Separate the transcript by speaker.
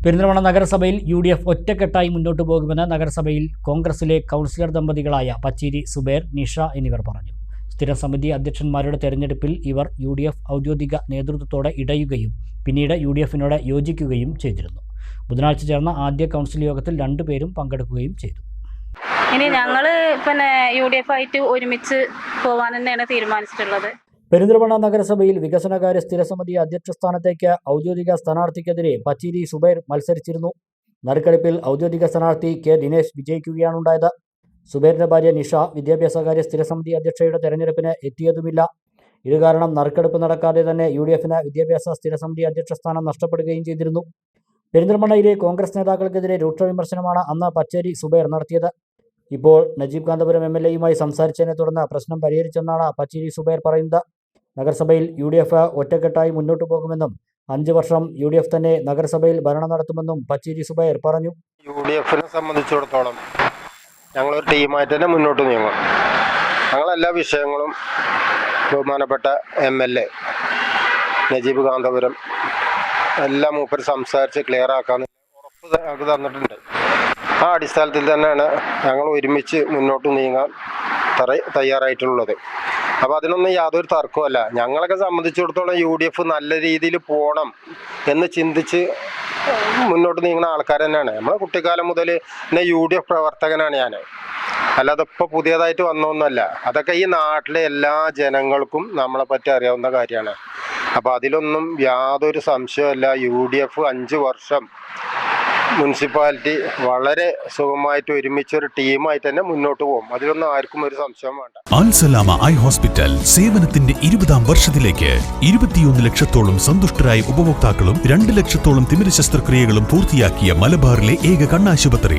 Speaker 1: പെരിന്തൽമണ്ണ നഗരസഭയിൽ UDF ഒറ്റക്കെട്ടായി മുന്നോട്ടു പോകുമെന്ന് നഗരസഭയിൽ കോൺഗ്രസിലെ കൗൺസിലർ ദമ്പതികളായ പച്ചേരി സുബൈർ, നിഷ എന്നിവർ പറഞ്ഞു. സ്ഥിരം സമിതി അധ്യക്ഷന്മാരുടെ തെരഞ്ഞെടുപ്പിൽ ഇവർ UDF ഔദ്യോഗിക നേതൃത്വത്തോടെ ഇടയുകയും പിന്നീട് UDFനോട് യോജിക്കുകയും ചെയ്തിരുന്നു. ബുധനാഴ്ച ചേർന്ന ആദ്യ കൗൺസിൽ യോഗത്തിൽ 2 പേരും പങ്കെടുക്കുകയും ചെയ്തു.
Speaker 2: ഇനി ഞങ്ങൾ UDF ആയിട്ട് ഒരുമിച്ച് പോകാൻ തന്നെയാണ് തീരുമാനിച്ചിട്ടുള്ളത്.
Speaker 1: പെരിന്തൽമണ്ണ നഗരസഭയിൽ വികസനകാര്യ സ്ഥിരസമിതി അധ്യക്ഷ സ്ഥാനത്തേക്ക് ഔദ്യോഗിക സ്ഥാനാർത്ഥിക്കെതിരെ പച്ചേരി സുബൈർ മത്സരിച്ചിരുന്നു. നറുക്കെടുപ്പിൽ ഔദ്യോഗിക സ്ഥാനാർത്ഥി K. ദിനേശ് വിജയിക്കുകയാണുണ്ടായത്. സുബൈറിന്റെ ഭാര്യ നിഷ വിദ്യാഭ്യാസകാര്യ സ്ഥിരസമിതി അധ്യക്ഷയുടെ തെരഞ്ഞെടുപ്പിന് എത്തിയതുമില്ല. ഇത് കാരണം നറുക്കെടുപ്പ് നടക്കാതെ തന്നെ UDFന് വിദ്യാഭ്യാസ സ്ഥിരസമിതി അധ്യക്ഷ സ്ഥാനം നഷ്ടപ്പെടുകയും ചെയ്തിരുന്നു. പെരിന്തൽമണ്ണയിലെ കോൺഗ്രസ് നേതാക്കൾക്കെതിരെ രൂക്ഷ വിമർശനമാണ് അന്ന് പച്ചേരി സുബൈർ നടത്തിയത്. ഇപ്പോൾ നജീബ് കാന്തപുരം MLAയുമായി സംസാരിച്ചതിനെ തുടർന്ന് പ്രശ്നം പരിഹരിച്ചെന്നാണ് പച്ചേരി സുബൈർ പറയുന്നത്. നഗരസഭയിൽ UDF ഒറ്റക്കെട്ടായി മുന്നോട്ടു പോകുമെന്നും 5 വർഷം UDF തന്നെ നഗരസഭയിൽ ഭരണം നടത്തുമെന്നും പച്ചേരി സുബൈർ പറഞ്ഞു.
Speaker 3: UDFനെ സംബന്ധിച്ചിടത്തോളം ഞങ്ങളൊരു ടീമായിട്ട് തന്നെ മുന്നോട്ട് നീങ്ങും. ഞങ്ങളെല്ലാ വിഷയങ്ങളും ബഹുമാനപ്പെട്ട MLA നജീബ് കാന്തപുരം എല്ലാം മൂപ്പർ സംസാരിച്ച് ക്ലിയർ ആക്കാന്ന് ഉറപ്പ് ഞങ്ങൾക്ക് തന്നിട്ടുണ്ട്. ആ അടിസ്ഥാനത്തിൽ തന്നെയാണ് ഞങ്ങൾ ഒരുമിച്ച് മുന്നോട്ട് നീങ്ങാൻ തയ്യാറായിട്ടുള്ളത്. അപ്പോൾ അതിനൊന്നും യാതൊരു തർക്കമല്ല. ഞങ്ങളൊക്കെ സംബന്ധിച്ചിടത്തോളം UDF നല്ല രീതിയിൽ പോകണം എന്ന് ചിന്തിച്ച് മുന്നോട്ട് നീങ്ങുന്ന ആൾക്കാർ തന്നെയാണ്. നമ്മളെ കുട്ടിക്കാലം മുതൽ തന്നെ UDF പ്രവർത്തകനാണ് ഞാൻ. അല്ലാതെ ഇപ്പോൾ പുതിയതായിട്ട് വന്നൊന്നുമല്ല. അതൊക്കെ ഈ നാട്ടിലെ എല്ലാ ജനങ്ങൾക്കും നമ്മളെ പറ്റി അറിയാവുന്ന കാര്യമാണ്. അപ്പോൾ അതിലൊന്നും യാതൊരു സംശയമല്ല. UDF 5 വർഷം മുനിസിപ്പാലിറ്റി വളരെ സുഖമായിട്ട് ഒരുമിച്ചൊരു ടീമായിട്ട് തന്നെ മുന്നോട്ട് പോകും. അതിലൊന്നും ആർക്കും ഒരു സംശയം വേണ്ട.
Speaker 4: അൽസലാമ ഐ ഹോസ്പിറ്റൽ സേവനത്തിന്റെ 20ാം വർഷത്തിലേക്ക് 21 ലക്ഷത്തോളം സന്തുഷ്ടരായ ഉപഭോക്താക്കളും 2 ലക്ഷത്തോളം തിമിര ശസ്ത്രക്രിയകളും പൂർത്തിയാക്കിയ മലബാറിലെ ഏക കണ്ണാശുപത്രി.